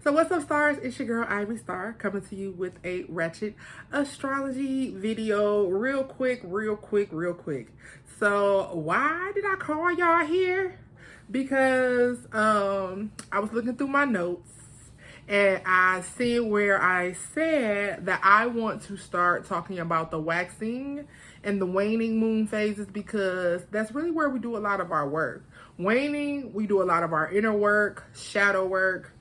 So what's up, stars? It's your girl Ivy Star coming to you with a ratchet astrology video real quick. So why did I call y'all here? Because I was looking through my notes and I see where I said that I want to start talking about the waxing and the waning moon phases, because that's really where we do a lot of our work. Waning, we do a lot of our inner work, shadow work,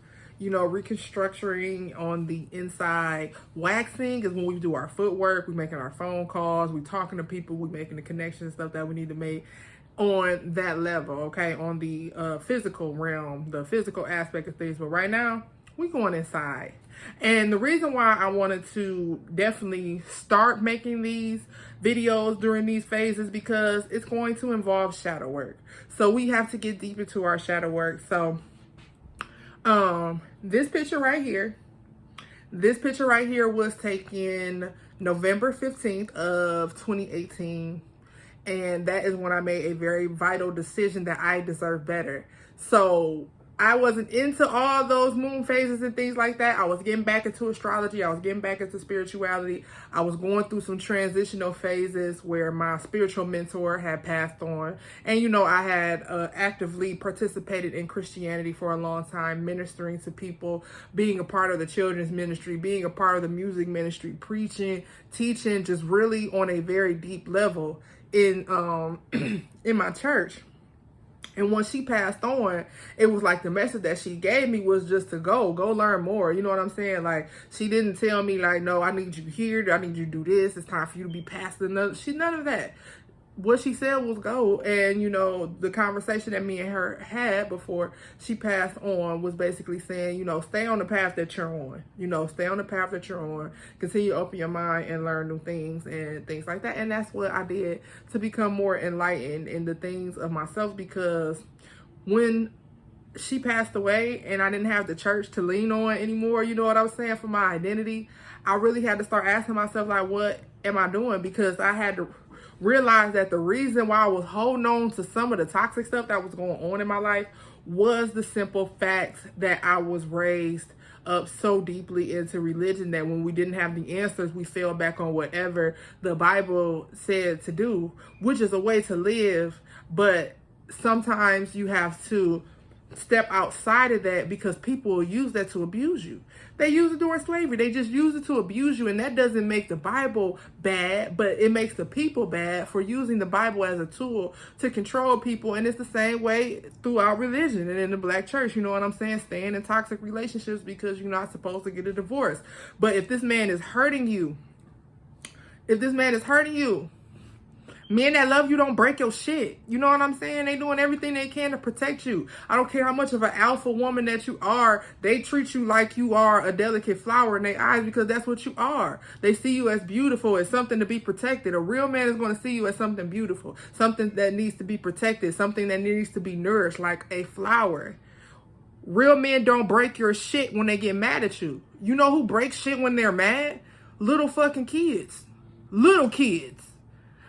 reconstructing on the inside. Waxing is when we do our footwork, we making our phone calls, we talking to people, we making the connections, stuff that we need to make on that level, okay, on the physical realm, the physical aspect of things. But right now, we going inside. And the reason why I wanted to definitely start making these videos during these phases, because it's going to involve shadow work. So we have to get deep into our shadow work. So this picture right here was taken November 15th of 2018. And that is when I made a very vital decision that I deserve better. So I wasn't into all those moon phases and things like that. I was getting back into astrology. I was getting back into spirituality. I was going through some transitional phases where my spiritual mentor had passed on. And, I had actively participated in Christianity for a long time, ministering to people, being a part of the children's ministry, being a part of the music ministry, preaching, teaching, just really on a very deep level in in my church. And when she passed on, it was like the message that she gave me was just to go learn more. You know what I'm saying? Like, she didn't tell me like, no, I need you here, I need you to do this, it's time for you to be past another. None of that. What she said was go. And, the conversation that me and her had before she passed on was basically saying, stay on the path that you're on. Stay on the path that you're on. Continue to open your mind and learn new things and things like that. And that's what I did to become more enlightened in the things of myself, because when she passed away and I didn't have the church to lean on anymore, you know what I was saying, for my identity, I really had to start asking myself, like, what am I doing? Because I had to realized that the reason why I was holding on to some of the toxic stuff that was going on in my life was the simple fact that I was raised up so deeply into religion that when we didn't have the answers, we fell back on whatever the Bible said to do, which is a way to live. But sometimes you have to step outside of that, because people will use that to abuse you. They use it during slavery. They just use it to abuse you. And that doesn't make the Bible bad, but it makes the people bad for using the Bible as a tool to control people. And it's the same way throughout religion and in the black church. You know what I'm saying? Staying in toxic relationships because you're not supposed to get a divorce. But if this man is hurting you, men that love you don't break your shit. You know what I'm saying? They doing everything they can to protect you. I don't care how much of an alpha woman that you are. They treat you like you are a delicate flower in their eyes, because that's what you are. They see you as beautiful, as something to be protected. A real man is going to see you as something beautiful, something that needs to be protected, something that needs to be nourished, like a flower. Real men don't break your shit when they get mad at you. You know who breaks shit when they're mad? Little fucking kids. Little kids.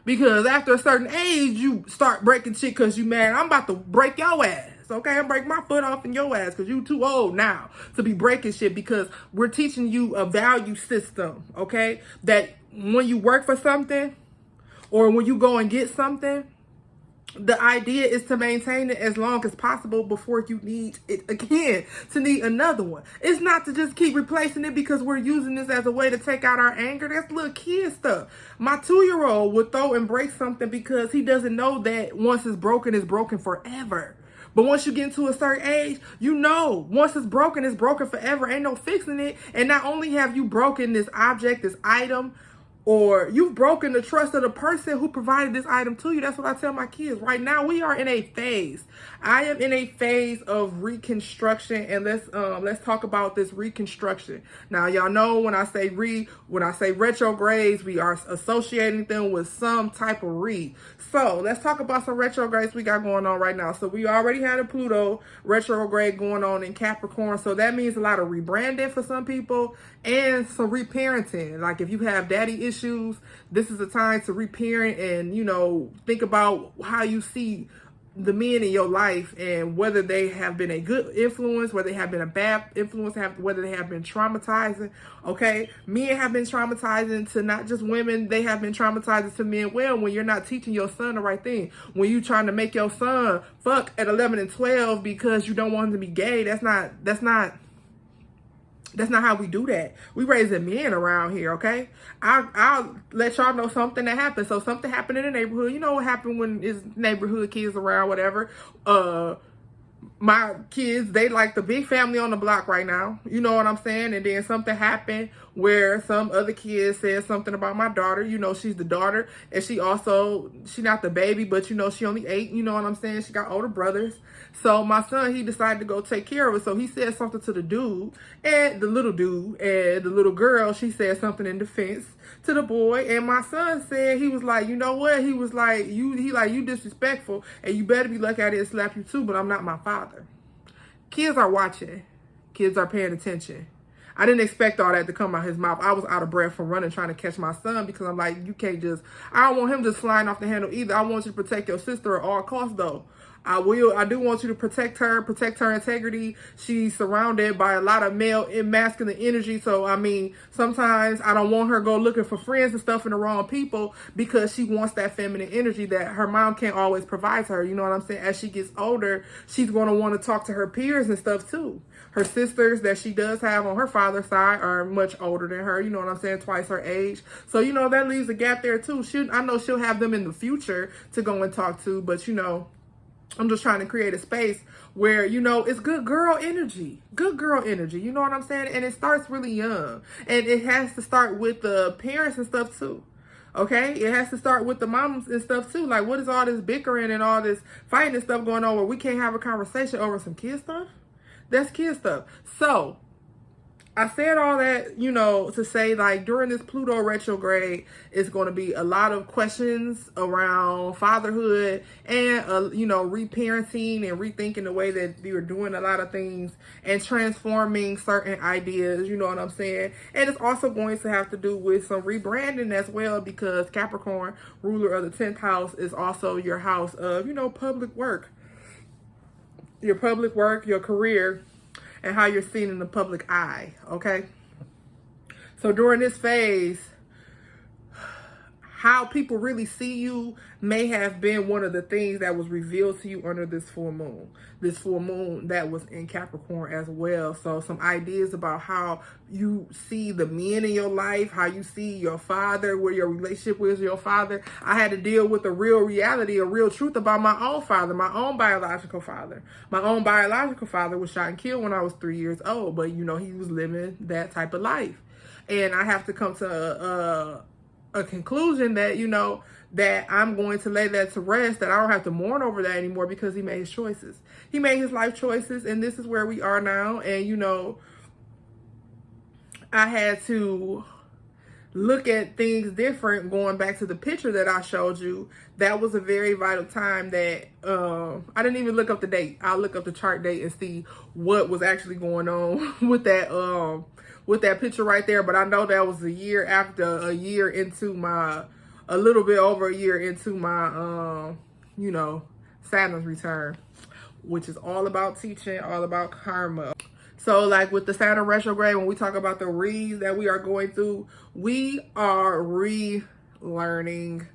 Because after a certain age, you start breaking shit because you mad. I'm about to break your ass, okay? I'm break my foot off in your ass because you too old now to be breaking shit, because we're teaching you a value system, okay? That when you work for something or when you go and get something, the idea is to maintain it as long as possible before you need it again, to need another one. It's not to just keep replacing it because we're using this as a way to take out our anger. That's little kid stuff. My 2-year-old would throw and break something because he doesn't know that once it's broken forever. But once you get into a certain age, once it's broken forever. Ain't no fixing it. And not only have you broken this object, this item, or you've broken the trust of the person who provided this item to you. That's what I tell my kids. Right now, we are in a phase. I am in a phase of reconstruction, and let's talk about this reconstruction. Now, y'all know when I say retrogrades, we are associating them with some type of So let's talk about some retrogrades we got going on right now. So we already had a Pluto retrograde going on in Capricorn. So that means a lot of rebranding for some people and some reparenting. Like if you have daddy issues, this is a time to reparent and, think about how you see the men in your life, and whether they have been a good influence, whether they have been a bad influence, whether they have been traumatizing. Okay, men have been traumatizing to not just women, they have been traumatizing to men. Well, when you're not teaching your son the right thing, when you trying to make your son fuck at 11 and 12 because you don't want him to be gay, that's not how we do that. We raising men around here, okay? I'll let y'all know something that happened. So something happened in the neighborhood. You know what happened when it's neighborhood kids around, whatever. My kids, they like the big family on the block right now. You know what I'm saying? And then something happened where some other kid said something about my daughter. You know, she's the daughter. And she not the baby, but you know, she only 8. You know what I'm saying? She got older brothers. So my son, he decided to go take care of it. So he said something to the dude and the little dude, and the little girl, she said something in defense to the boy. And my son said, he was like, you know what? He was like, you disrespectful, and you better be lucky I didn't slap you too, but I'm not my father. Kids are watching. Kids are paying attention. I didn't expect all that to come out his mouth. I was out of breath from running, trying to catch my son, because I'm like, you can't just, I don't want him just flying off the handle either. I want you to protect your sister at all costs, though. I do want you to protect her integrity. She's surrounded by a lot of male and masculine energy. So, I mean, sometimes I don't want her go looking for friends and stuff in the wrong people, because she wants that feminine energy that her mom can't always provide to her. You know what I'm saying? As she gets older, she's going to want to talk to her peers and stuff too. Her sisters that she does have on her father's side are much older than her. You know what I'm saying? Twice her age. So, you know, that leaves a gap there too. I know she'll have them in the future to go and talk to, but you know, I'm just trying to create a space where, you know, it's good girl energy. Good girl energy. You know what I'm saying? And it starts really young. And it has to start with the parents and stuff too. Okay? It has to start with the moms and stuff too. Like, what is all this bickering and all this fighting and stuff going on where we can't have a conversation over some kid stuff? That's kid stuff. So, I said all that, you know, to say, like, during this Pluto retrograde, it's going to be a lot of questions around fatherhood and, you know, reparenting and rethinking the way that you're doing a lot of things and transforming certain ideas, you know what I'm saying? And it's also going to have to do with some rebranding as well, because Capricorn, ruler of the 10th house, is also your house of, you know, public work. Your public work, your career, and how you're seen in the public eye, okay? So during this phase, how people really see you may have been one of the things that was revealed to you under this full moon. This full moon that was in Capricorn as well. So some ideas about how you see the men in your life, how you see your father, where your relationship with your father. I had to deal with a real reality, a real truth about my own father, my own biological father. My own biological father was shot and killed when I was 3 years old, but you know, he was living that type of life. And I have to come to a conclusion that, you know, that I'm going to lay that to rest, that I don't have to mourn over that anymore, because he made his choices. He made his life choices, and this is where we are now. And, you know, I had to look at things different. Going back to the picture that I showed you, that was a very vital time that I didn't even look up the date. I'll look up the chart date and see what was actually going on with that picture right there. But I know that was a little bit over a year into my you know, Saturn's return, which is all about teaching, all about karma. So, like with the Saturn retrograde, when we talk about the reads that we are going through, we are relearning.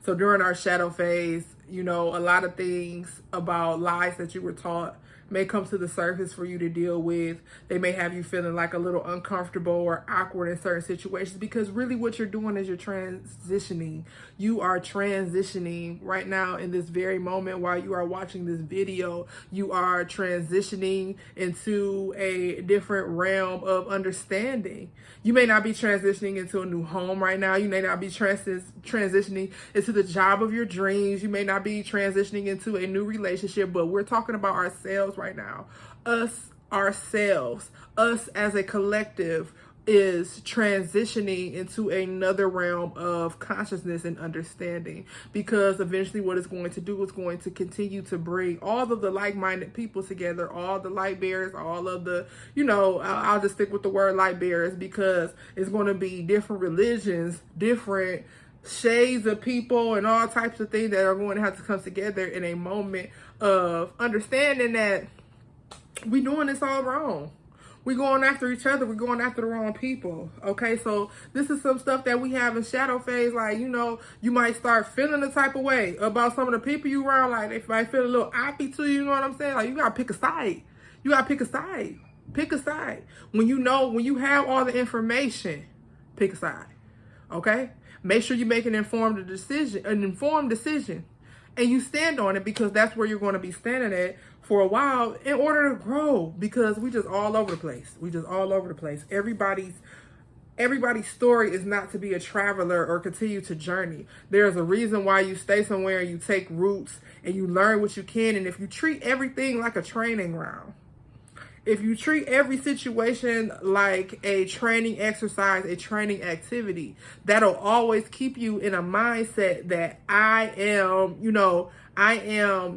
So during our shadow phase, you know, a lot of things about lies that you were taught may come to the surface for you to deal with. They may have you feeling like a little uncomfortable or awkward in certain situations, because really what you're doing is you're transitioning. You are transitioning right now in this very moment while you are watching this video. You are transitioning into a different realm of understanding. You may not be transitioning into a new home right now. You may not be transitioning into the job of your dreams. You may not be transitioning into a new relationship, but we're talking about ourselves right now. Ourselves, us as a collective is transitioning into another realm of consciousness and understanding, because eventually what it's going to do is going to continue to bring all of the like-minded people together, all the light bearers, all of the, you know, I'll just stick with the word light bearers, because it's going to be different religions, different shades of people and all types of things that are going to have to come together in a moment of understanding that we doing this all wrong. We going after each other. We're going after the wrong people. Okay, so this is some stuff that we have in shadow phase. Like, you know, you might start feeling the type of way about some of the people you around. Like, if I feel a little oppy to you, you know what I'm saying? Like, you got to pick a side. You got to pick a side. Pick a side. When you have all the information, pick a side. Okay? Make sure you make an informed decision. And you stand on it, because that's where you're going to be standing at for a while in order to grow, because we just all over the place. Everybody's story is not to be a traveler or continue to journey. There's a reason why you stay somewhere and you take routes and you learn what you can. And if you treat everything like a training ground, if you treat every situation like a training exercise, a training activity, that'll always keep you in a mindset that I am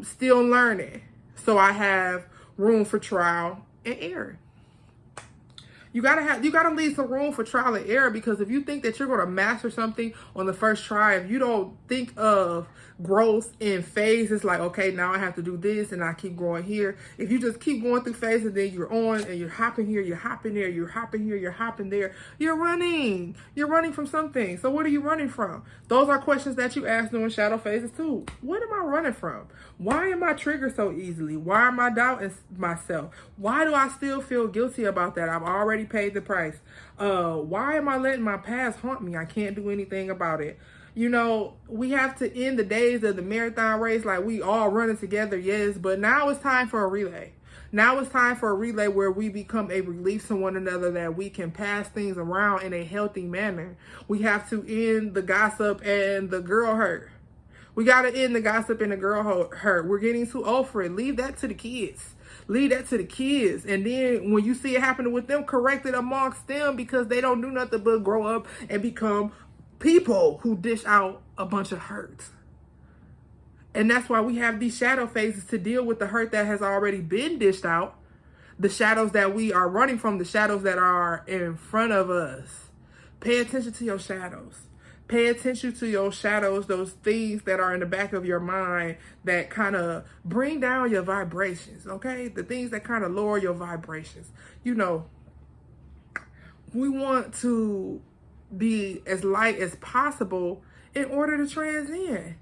still learning. So I have room for trial and error. You gotta leave some room for trial and error, because if you think that you're gonna master something on the first try, if you don't think of growth in phases, like, okay, now I have to do this and I keep growing here. If you just keep going through phases, then you're on and you're hopping here, you're hopping there, you're hopping here, you're hopping there. You're running from something. So what are you running from? Those are questions that you ask during shadow phases too. What am I running from? Why am I triggered so easily? Why am I doubting myself? Why do I still feel guilty about that? I've already paid the price. Why am I letting my past haunt me? I can't do anything about it. You know, we have to end the days of the marathon race like we all running together, yes, but now it's time for a relay. Now it's time for a relay where we become a relief to one another, that we can pass things around in a healthy manner. We have to end the gossip and the girl hurt. We got to end the gossip and the girl hurt. We're getting too old for it. Leave that to the kids. Leave that to the kids. And then when you see it happening with them, correct it amongst them, because they don't do nothing but grow up and become people who dish out a bunch of hurt. And that's why we have these shadow phases, to deal with the hurt that has already been dished out, the shadows that we are running from, the shadows that are in front of us. Pay attention to your shadows. Pay attention to your shadows, those things that are in the back of your mind that kind of bring down your vibrations, okay? The things that kind of lower your vibrations. You know, we want to be as light as possible in order to transcend.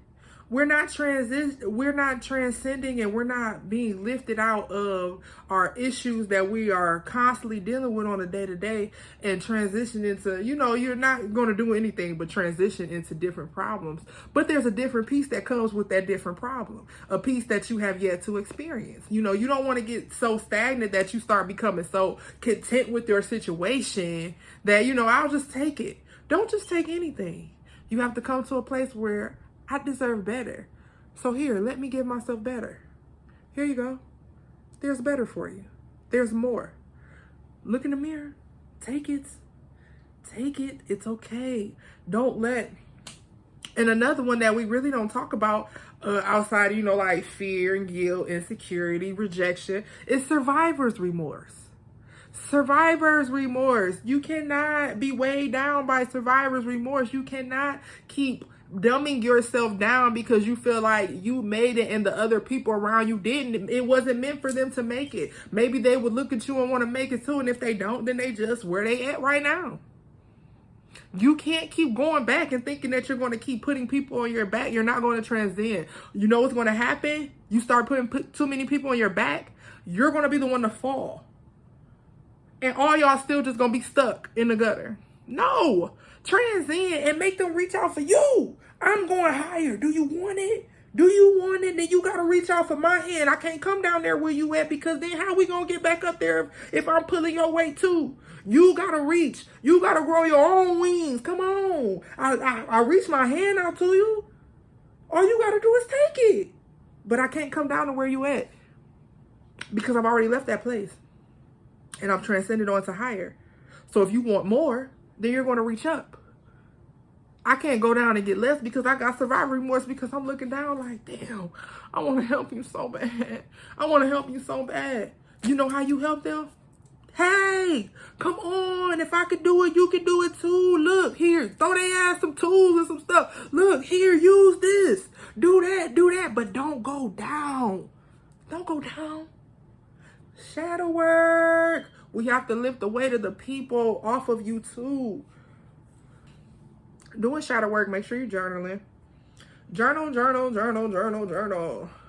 We're not transcending, and we're not being lifted out of our issues that we are constantly dealing with on a day-to-day, and transition into, you know, you're not going to do anything but transition into different problems. But there's a different piece that comes with that different problem, a piece that you have yet to experience. You know, you don't want to get so stagnant that you start becoming so content with your situation that, you know, I'll just take it. Don't just take anything. You have to come to a place where I deserve better. So here, let me give myself better. Here you go. There's better for you. There's more. Look in the mirror. Take it. Take it. It's okay. Don't let. And another one that we really don't talk about outside, you know, like fear and guilt, insecurity, rejection, is survivor's remorse. Survivor's remorse. You cannot be weighed down by survivor's remorse. You cannot keep dumbing yourself down because you feel like you made it and the other people around you didn't. It wasn't meant for them to make it. Maybe they would look at you and want to make it too, and if they don't, then they just where they at right now. You can't keep going back and thinking that you're going to keep putting people on your back. You're not going to transcend. You know what's going to happen? You start putting too many people on your back, you're going to be the one to fall. And all y'all still just going to be stuck in the gutter. No, transcend and make them reach out for you. I'm going higher. Do you want it? Do you want it? Then you got to reach out for my hand. I can't come down there where you at, because then how we going to get back up there if I'm pulling your weight too? You got to reach. You got to grow your own wings. Come on. I reach my hand out to you. All you got to do is take it. But I can't come down to where you at, because I've already left that place. And I'm transcended on to higher. So if you want more, then you're going to reach up. I can't go down and get less because I got survivor remorse, because I'm looking down like, damn, I want to help you so bad. I want to help you so bad. You know how you help them? Hey, come on. If I could do it, you can do it too. Look, here, throw their ass some tools and some stuff. shadow work. We have to lift the weight of the people off of you too. Doing shadow work, make sure you're journaling. Journal.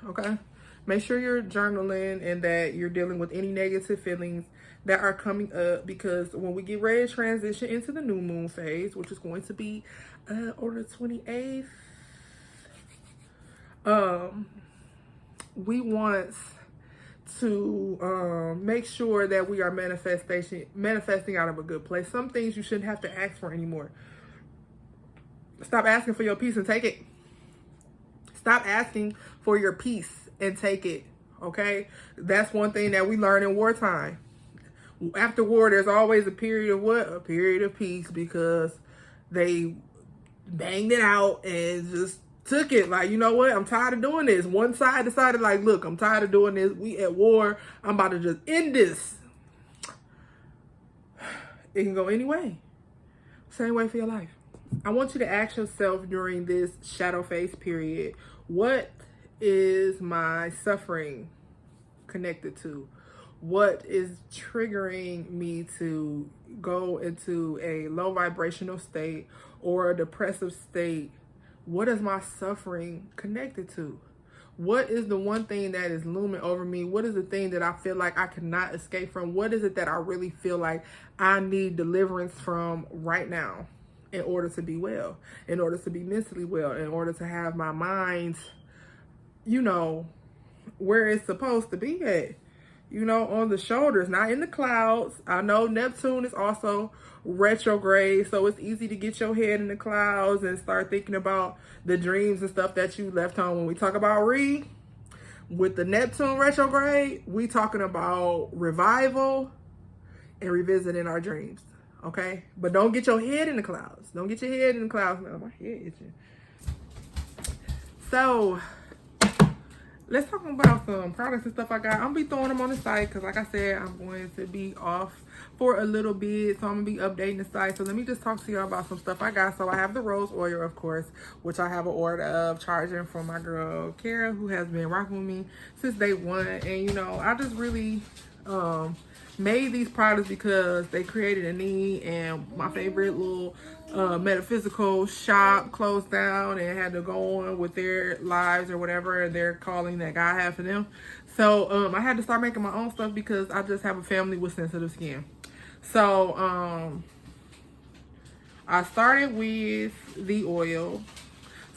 Okay? Make sure you're journaling and that you're dealing with any negative feelings that are coming up, because when we get ready to transition into the new moon phase, which is going to be on the 28th, we want to make sure that we are manifesting out of a good place. Some things you shouldn't have to ask for anymore. Stop asking for your peace and take it. Stop asking for your peace and take it. Okay? That's one thing that we learn in wartime. After war, there's always a period of what? A period of peace, because they banged it out and just took it. Like, you know what? I'm tired of doing this. One side decided, like, look, I'm tired of doing this. We at war. I'm about to just end this. It can go any way. Same way for your life. I want you to ask yourself during this shadow phase period, what is my suffering connected to? What is triggering me to go into a low vibrational state or a depressive state? What is my suffering connected to? What is the one thing that is looming over me? What is the thing that I feel like I cannot escape from? What is it that I really feel like I need deliverance from right now in order to be well, in order to be mentally well, in order to have my mind, you know, where it's supposed to be at? You know, on the shoulders, not in the clouds. I know Neptune is also retrograde, so it's easy to get your head in the clouds and start thinking about the dreams and stuff that you left home. When we talk about with the Neptune retrograde, we talking about revival and revisiting our dreams, okay? But don't get your head in the clouds. Don't get your head in the clouds. Man, my head itching. So let's talk about some products and stuff I got. I'm going to be throwing them on the site because, like I said, I'm going to be off for a little bit. So I'm going to be updating the site. So let me just talk to y'all about some stuff I got. So I have the rose oil, of course, which I have an order of charging from my girl, Kara, who has been rocking with me since day one. And, you know, I just really made these products because they created a need, and my favorite little metaphysical shop closed down and had to go on with their lives or whatever, their calling that God had for them. So I had to start making my own stuff because I just have a family with sensitive skin. So I started with the oil.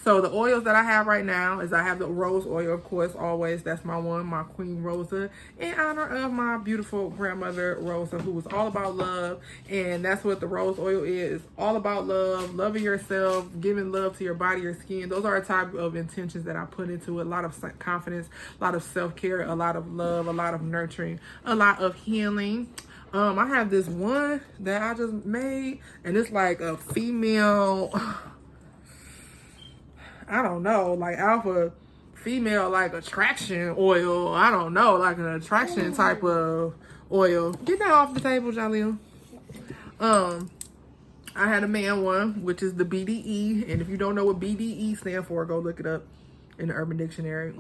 So the oils that I have right now is I have the rose oil, of course, always. That's my one, my Queen Rosa, in honor of my beautiful grandmother, Rosa, who was all about love. And that's what the rose oil is, all about love, loving yourself, giving love to your body, your skin. Those are a type of intentions that I put into it. A lot of confidence, a lot of self-care, a lot of love, a lot of nurturing, a lot of healing. I have this one that I just made, and it's like a female... I don't know, like alpha female, like attraction oil. I don't know, like an attraction type of oil. Get that off the table, Jaleel. I had a man one, which is the BDE. And if you don't know what BDE stands for, go look it up in the Urban Dictionary.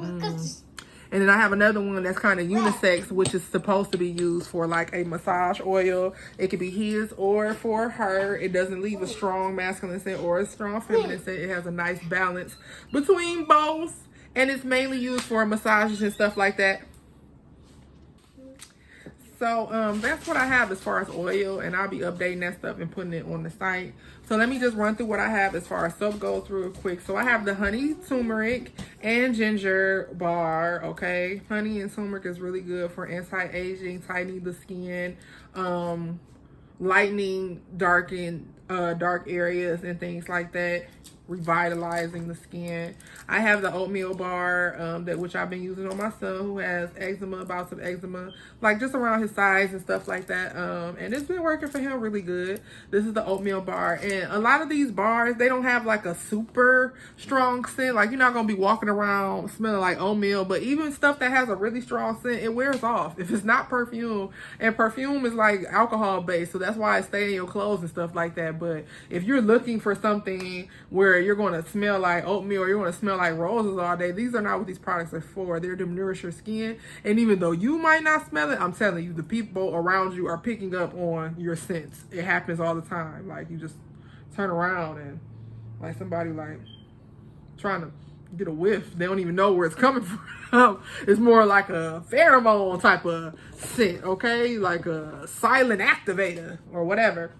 And then I have another one that's kind of unisex, which is supposed to be used for like a massage oil. It could be his or for her. It doesn't leave a strong masculine scent or a strong feminine scent. It has a nice balance between both. And it's mainly used for massages and stuff like that. So that's what I have as far as oil, and I'll be updating that stuff and putting it on the site. So let me just run through what I have as far as soap goes real quick. So I have the honey, turmeric, and ginger bar, okay? Honey and turmeric is really good for anti-aging, tightening the skin, lightening dark areas and things like that, revitalizing the skin. I have the oatmeal bar, which I've been using on my son who has eczema, bouts of eczema, like just around his sides and stuff like that. And it's been working for him really good. This is the oatmeal bar. And a lot of these bars, they don't have like a super strong scent. Like you're not going to be walking around smelling like oatmeal, but even stuff that has a really strong scent, it wears off if it's not perfume. And perfume is like alcohol based, so that's why it stays in your clothes and stuff like that. But if you're looking for something where where you're going to smell like oatmeal or you're going to smell like roses all day. These are not what these products are for. They're to nourish your skin. And even though you might not smell it, I'm telling you, the people around you are picking up on your scents. It happens all the time. Like, you just turn around and like somebody like trying to get a whiff. They don't even know where it's coming from. It's more like a pheromone type of scent, okay? Like a silent activator or whatever.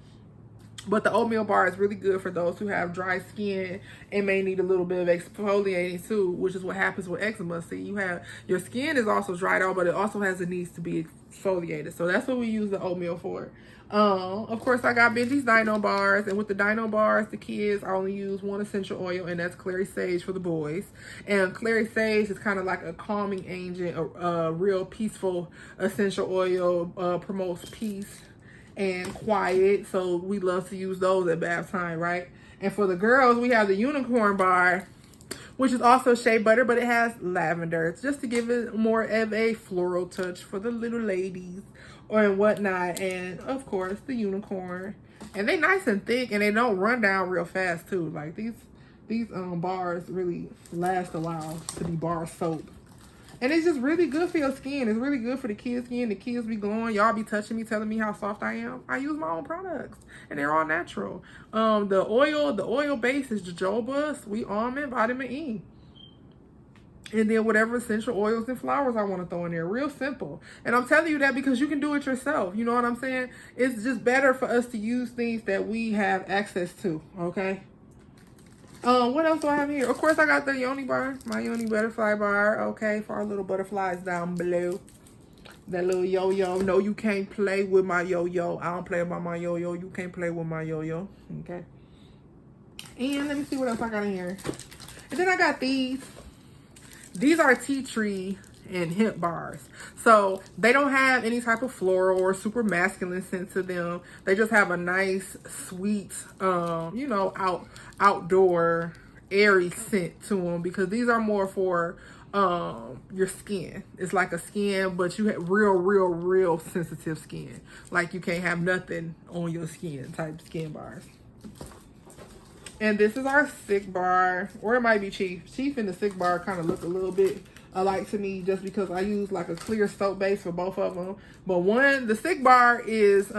But the oatmeal bar is really good for those who have dry skin and may need a little bit of exfoliating too, which is what happens with eczema. See, you have, your skin is also dried out, but it also has the needs to be exfoliated. So that's what we use the oatmeal for. Of course, I got Benji's Dino bars, and with the Dino bars, the kids, I only use one essential oil, and that's clary sage for the boys. And clary sage is kind of like a calming agent, a real peaceful essential oil, promotes peace and quiet. So we love to use those at bath time, right? And for the girls, we have the unicorn bar, which is also shea butter, but it has lavender. It's just to give it more of a floral touch for the little ladies and whatnot. And of course, the unicorn. And they nice and thick, and they don't run down real fast too. Like these bars really last a while to be bar soap. And it's just really good for your skin. It's really good for the kids' skin. The kids be glowing. Y'all be touching me, telling me how soft I am. I use my own products, and they're all natural. The oil base is jojoba, sweet almond, vitamin E. And then whatever essential oils and flowers I want to throw in there. Real simple. And I'm telling you that because you can do it yourself. You know what I'm saying? It's just better for us to use things that we have access to, okay? What else do I have here? Of course, I got the Yoni bar, my Yoni butterfly bar, okay, for our little butterflies down below. That little yo-yo. No, you can't play with my yo-yo. I don't play about my yo-yo. You can't play with my yo-yo, okay? And let me see what else I got in here. And then I got these. These are tea tree and hemp bars. So they don't have any type of floral or super masculine scent to them. They just have a nice, sweet, you know, outdoor airy scent to them, because these are more for your skin. It's like a skin, but you have real sensitive skin. Like you can't have nothing on your skin type skin bars. And this is our Sick bar, or it might be Chief. Chief and the Sick bar kind of look a little bit alike to me, just because I use like a clear soap base for both of them. But the Sick bar is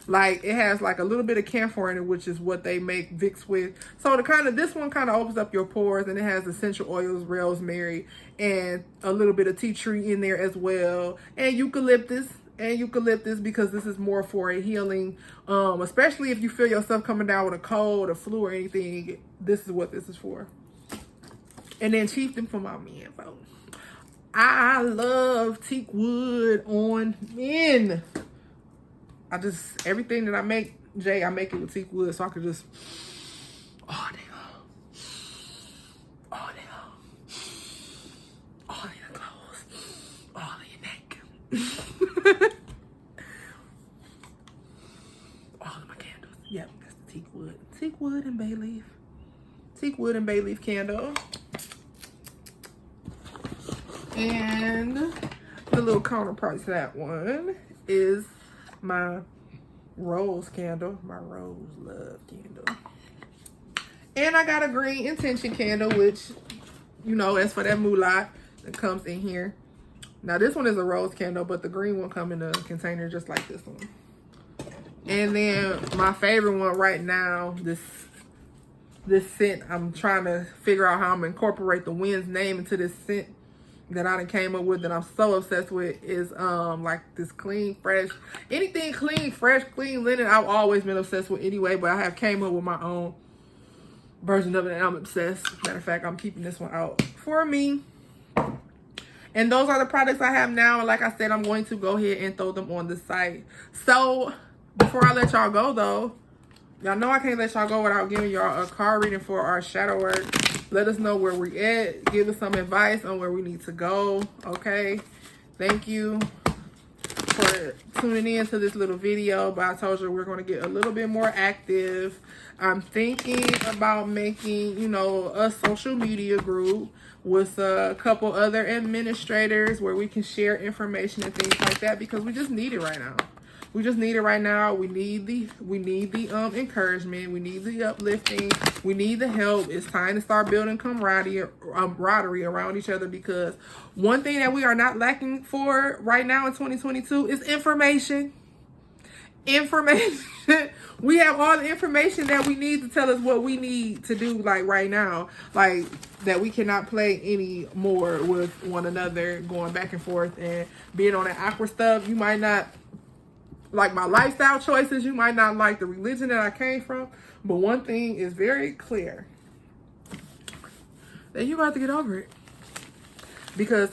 like, it has like a little bit of camphor in it, which is what they make Vicks with. So this one kind of opens up your pores, and it has essential oils, rosemary, and a little bit of tea tree in there as well, and eucalyptus. Because this is more for a healing, especially if you feel yourself coming down with a cold or flu or anything. This is what this is for. And then Chieftain for my men, folks. I love teak wood on men. Everything that I make, Jay, I make it with teak wood, so I could just, oh, damn. All your clothes, all of your neck. All of my candles. Yep, that's the teak wood. Teak wood and bay leaf. Teak wood and bay leaf candle. And the little counterpart to that one is my rose candle. My rose love candle. And I got a green intention candle, which, you know, as for that moolah that comes in here. Now this one is a rose candle, but the green one come in a container just like this one. And then my favorite one right now, this scent, I'm trying to figure out how I'm gonna incorporate the wind's name into this scent that I done came up with, that I'm so obsessed with, is like this clean, fresh, anything clean, fresh, clean linen. I've always been obsessed with anyway, but I have came up with my own version of it, and I'm obsessed. Matter of fact, I'm keeping this one out for me. And those are the products I have now. And like I said, I'm going to go ahead and throw them on the site. So before I let y'all go though, y'all know I can't let y'all go without giving y'all a card reading for our shadow work. Let us know where we at. Give us some advice on where we need to go. Okay. Thank you for tuning in to this little video. But I told you we're going to get a little bit more active. I'm thinking about making, you know, a social media group with a couple other administrators where we can share information and things like that, because we just need it right now. We just need it right now. We need the encouragement. We need the uplifting. We need the help. It's time to start building camaraderie around each other, because one thing that we are not lacking for right now in 2022 is information. We have all the information that we need to tell us what we need to do, like right now, like that we cannot play anymore with one another, going back and forth and being on that awkward stuff. You might not like my lifestyle choices, you might not like the religion that I came from, but one thing is very clear, that you have to get over it, because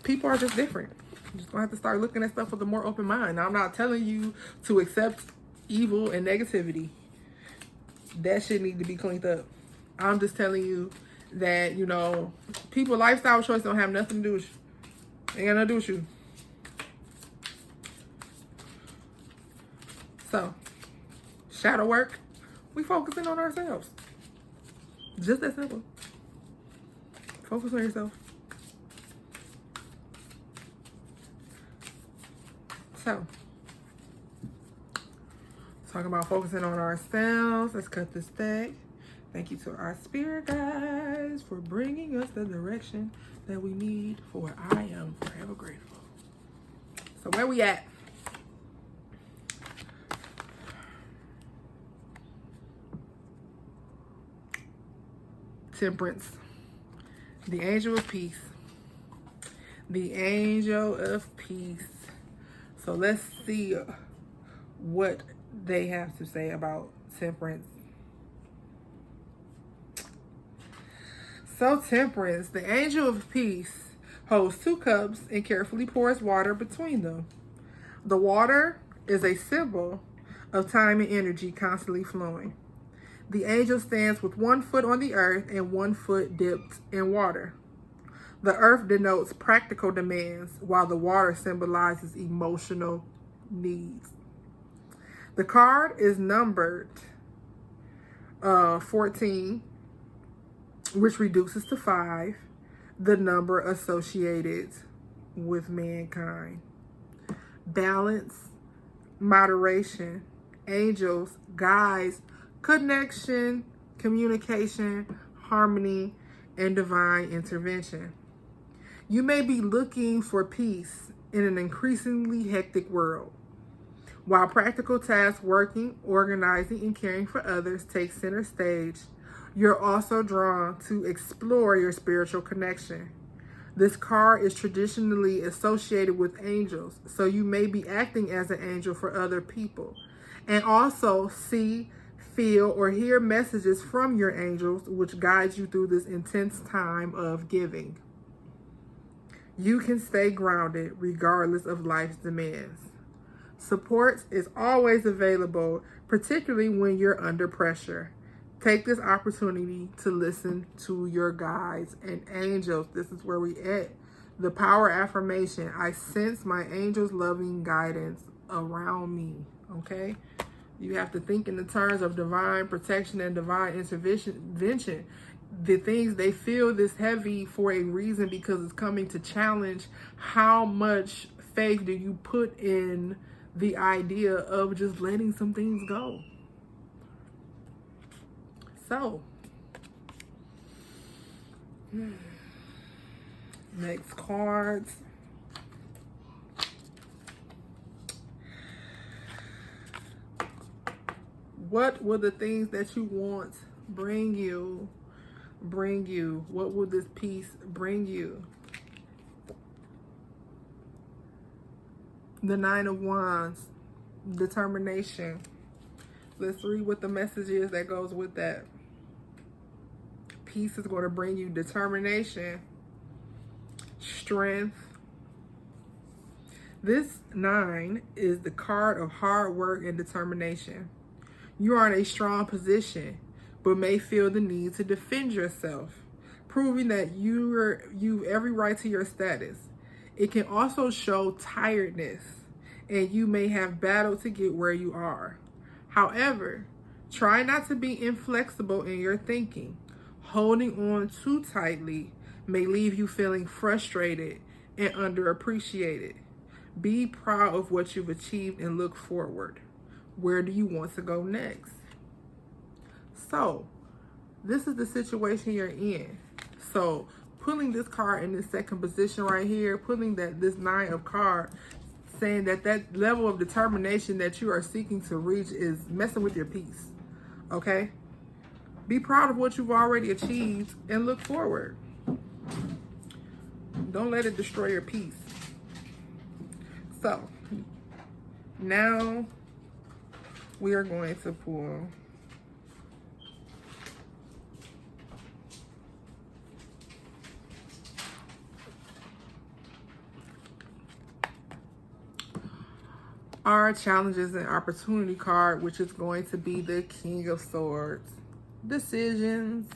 people are just different. You're just gonna have to start looking at stuff with a more open mind. Now, I'm not telling you to accept evil and negativity. That shit need to be cleaned up. I'm just telling you that, you know, people lifestyle choice don't have nothing to do with you. Ain't got nothing to do with you. So, shadow work, we focusing on ourselves. Just that simple. Focus on yourself. So, talking about focusing on ourselves, let's cut this stack. Thank you to our spirit guides for bringing us the direction that we need, for I am forever grateful. So where we at? Temperance. The angel of peace. The angel of peace. So let's see what they have to say about temperance. So temperance, the angel of peace, holds 2 cups and carefully pours water between them. The water is a symbol of time and energy constantly flowing. The angel stands with 1 foot on the earth and 1 foot dipped in water. The earth denotes practical demands, while the water symbolizes emotional needs. The card is numbered 14, which reduces to 5, the number associated with mankind. Balance, moderation, angels, guides, connection, communication, harmony, and divine intervention. You may be looking for peace in an increasingly hectic world. While practical tasks, working, organizing, and caring for others take center stage, you're also drawn to explore your spiritual connection. This card is traditionally associated with angels, so you may be acting as an angel for other people, and also see, feel, or hear messages from your angels, which guides you through this intense time of giving. You can stay grounded regardless of life's demands. Support is always available, particularly when you're under pressure. Take this opportunity to listen to your guides and angels. This is where we at. The power affirmation. I sense my angels' loving guidance around me. Okay? You have to think in the terms of divine protection and divine intervention. The things, they feel this heavy for a reason, because it's coming to challenge how much faith do you put in the idea of just letting some things go. So, next cards. What will the things that you want bring you? What will this peace bring you? The 9 of Wands, determination. Let's read what the message is that goes with that. Peace is going to bring you determination, strength. This 9 is the card of hard work and determination. You are in a strong position, but may feel the need to defend yourself, proving that you've every right to your status. It can also show tiredness, and you may have battled to get where you are. However, try not to be inflexible in your thinking. Holding on too tightly may leave you feeling frustrated and underappreciated. Be proud of what you've achieved and look forward. Where do you want to go next? So, this is the situation you're in. So, pulling this card in this second position right here, pulling this 9 of cards, saying that level of determination that you are seeking to reach is messing with your peace. Okay? Be proud of what you've already achieved and look forward. Don't let it destroy your peace. So, now we are going to pull our challenges and opportunity card, which is going to be the King of Swords. Decisions.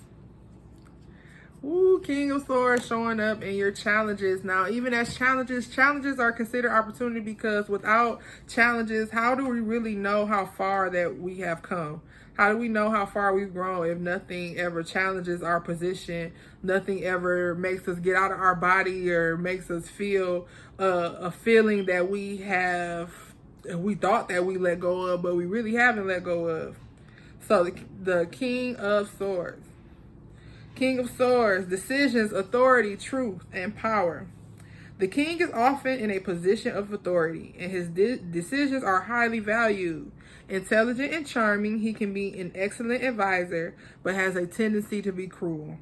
Ooh, King of Swords showing up in your challenges. Now, even as challenges are considered opportunity, because without challenges, how do we really know how far that we have come? How do we know how far we've grown if nothing ever challenges our position? Nothing ever makes us get out of our body or makes us feel a feeling that we thought that we let go of, but we really haven't let go of. So the King of Swords. King of Swords, decisions, authority, truth, and power. The king is often in a position of authority, and his decisions are highly valued. Intelligent and charming, he can be an excellent advisor, but has a tendency to be cruel.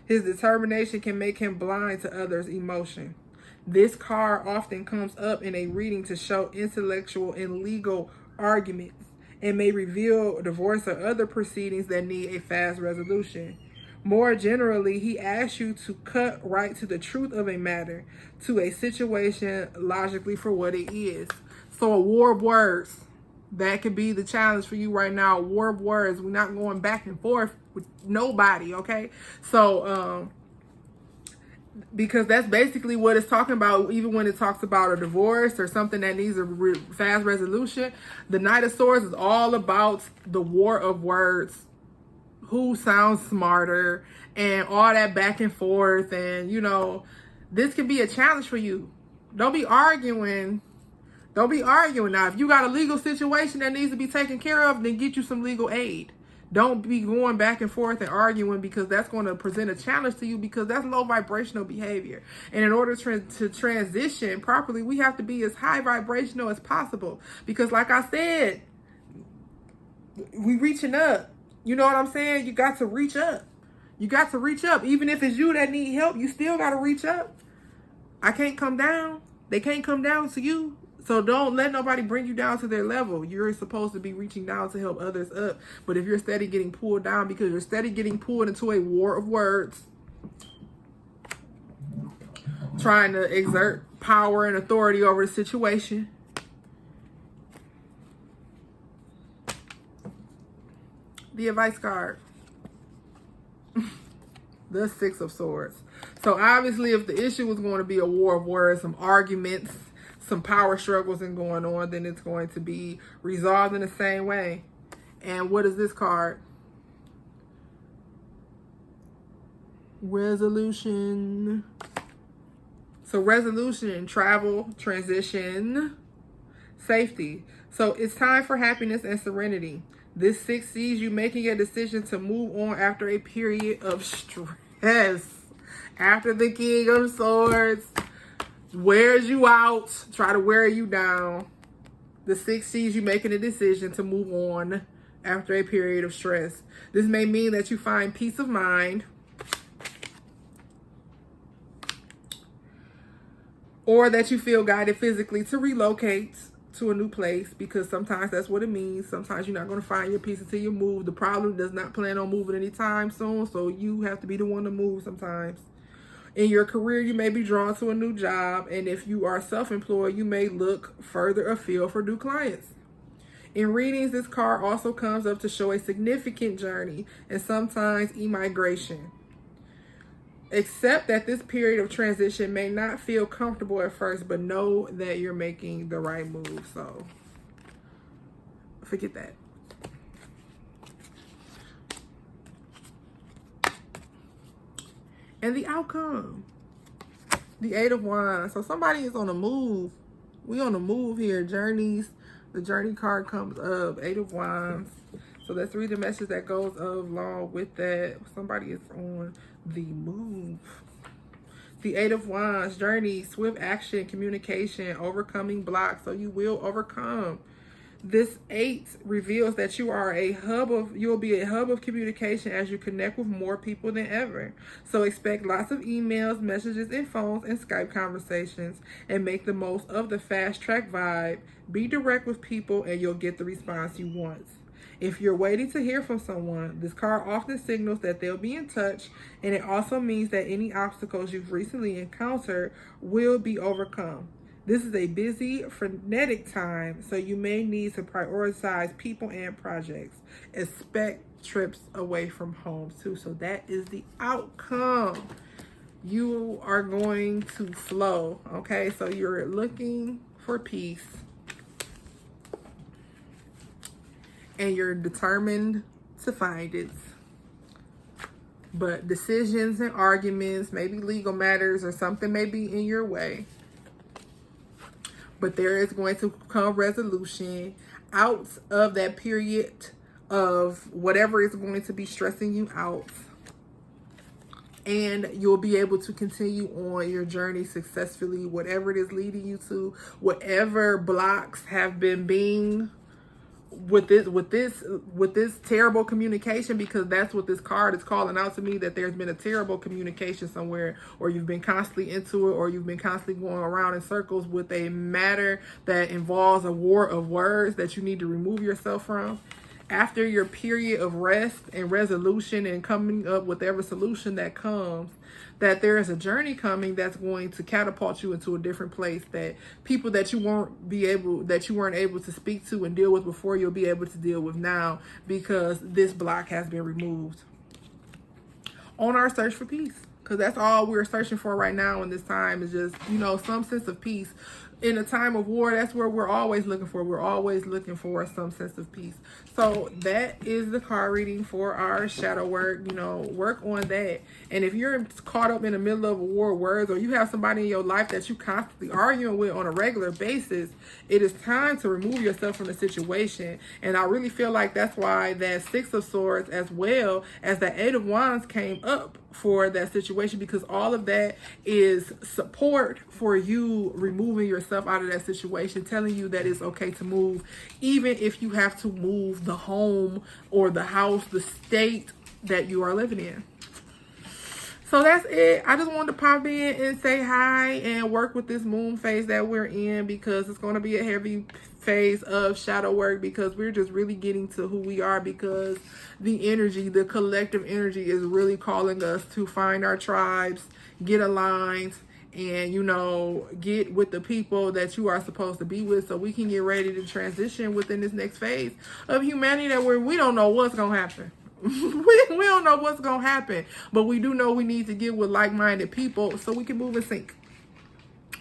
His determination can make him blind to others' emotion. This card often comes up in a reading to show intellectual and legal arguments, and may reveal divorce or other proceedings that need a fast resolution. More generally, he asks you to cut right to the truth of a matter, to a situation logically for what it is. So a war of words, that could be the challenge for you right now. A war of words. We're not going back and forth with nobody, okay? So, because that's basically what it's talking about. Even when it talks about a divorce or something that needs a fast resolution, the Knight of Swords is all about the war of words. Who sounds smarter and all that back and forth. And, this can be a challenge for you. Don't be arguing. Now, if you got a legal situation that needs to be taken care of, then get you some legal aid. Don't be going back and forth and arguing, because that's going to present a challenge to you, because that's low vibrational behavior. And in order to transition properly, we have to be as high vibrational as possible. Because like I said, we reaching up. You know what I'm saying? You got to reach up. You got to reach up. Even if it's you that need help, you still got to reach up. I can't come down. They can't come down to you. So don't let nobody bring you down to their level. You're supposed to be reaching down to help others up. But if you're steady getting pulled down because you're steady getting pulled into a war of words, trying to exert power and authority over the situation, the advice card. The Six of Swords. So obviously, if the issue was going to be a war of words, some arguments, some power struggles and going on, then it's going to be resolved in the same way. And what is this card? Resolution. So resolution, travel, transition, safety. So it's time for happiness and serenity. This 6 sees you making a decision to move on after a period of stress. After the King of Swords wears you out, try to wear you down. The 6 sees you making a decision to move on after a period of stress. This may mean that you find peace of mind, or that you feel guided physically to relocate to a new place, because sometimes that's what it means. Sometimes you're not going to find your peace until you move. The problem does not plan on moving anytime soon, so you have to be the one to move sometimes. In your career, you may be drawn to a new job, and if you are self-employed, you may look further afield for new clients. In readings, this card also comes up to show a significant journey and sometimes immigration. Accept that this period of transition may not feel comfortable at first, but know that you're making the right move. So forget that. And the outcome, the 8 of Wands. So somebody is on a move. We on the move here. Journeys. The journey card comes up. 8 of Wands. So let's read the message that goes along with that. Somebody is on the move. The 8 of Wands. Journey. Swift action. Communication. Overcoming blocks. So you will overcome. This 8 reveals that you'll be a hub of communication as you connect with more people than ever. So expect lots of emails, messages, and phones and Skype conversations, and make the most of the fast track vibe. Be direct with people and you'll get the response you want. If you're waiting to hear from someone, this card often signals that they'll be in touch, and it also means that any obstacles you've recently encountered will be overcome. This is a busy, frenetic time, so you may need to prioritize people and projects. Expect trips away from home too. So that is the outcome. You are going to flow, okay? So you're looking for peace, and you're determined to find it. But decisions and arguments, maybe legal matters or something may be in your way. But there is going to come resolution out of that period of whatever is going to be stressing you out. And you'll be able to continue on your journey successfully, whatever it is leading you to, whatever blocks have been being with this terrible communication, because that's what this card is calling out to me, that there's been a terrible communication somewhere, or you've been constantly into it, or you've been constantly going around in circles with a matter that involves a war of words that you need to remove yourself from. After your period of rest and resolution and coming up with every solution that comes, that there is a journey coming that's going to catapult you into a different place, that people that you weren't able to speak to and deal with before, you'll be able to deal with now, because this block has been removed. On our search for peace, because that's all we're searching for right now in this time, is just, some sense of peace. In a time of war, that's where we're always looking for. We're always looking for some sense of peace. So that is the card reading for our shadow work. Work on that. And if you're caught up in the middle of a war of words, or you have somebody in your life that you constantly arguing with on a regular basis, it is time to remove yourself from the situation. And I really feel like that's why that 6 of Swords, as well as that 8 of Wands, came up for that situation, because all of that is support for you removing yourself out of that situation, telling you that it's okay to move, even if you have to move the home or the house, the state that you are living in. So that's it. I just wanted to pop in and say hi and work with this moon phase that we're in, because it's going to be a heavy phase of shadow work, because we're just really getting to who we are, because the collective energy is really calling us to find our tribes, get aligned, and get with the people that you are supposed to be with, so we can get ready to transition within this next phase of humanity, that we don't know what's gonna happen. we don't know what's gonna happen, but we do know we need to get with like-minded people so we can move in sync.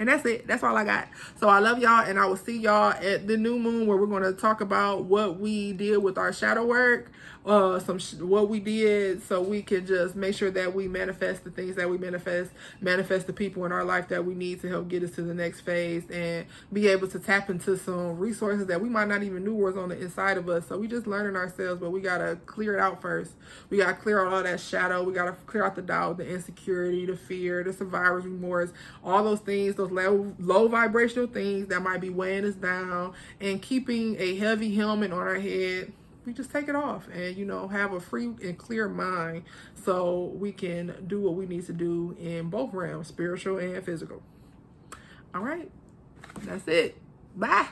And that's it. That's all I got. So I love y'all, and I will see y'all at the new moon, where we're going to talk about what we did with our shadow work, what we did, so we can just make sure that we manifest the things that we manifest the people in our life that we need to help get us to the next phase, and be able to tap into some resources that we might not even knew was on the inside of us. So we just learning ourselves, but we got to clear it out first. We got to clear out all that shadow. We got to clear out the doubt, the insecurity, the fear, the survivor's remorse, all those things, those low vibrational things that might be weighing us down and keeping a heavy helmet on our head. We just take it off and, have a free and clear mind, so we can do what we need to do in both realms, spiritual and physical. All right. That's it. Bye.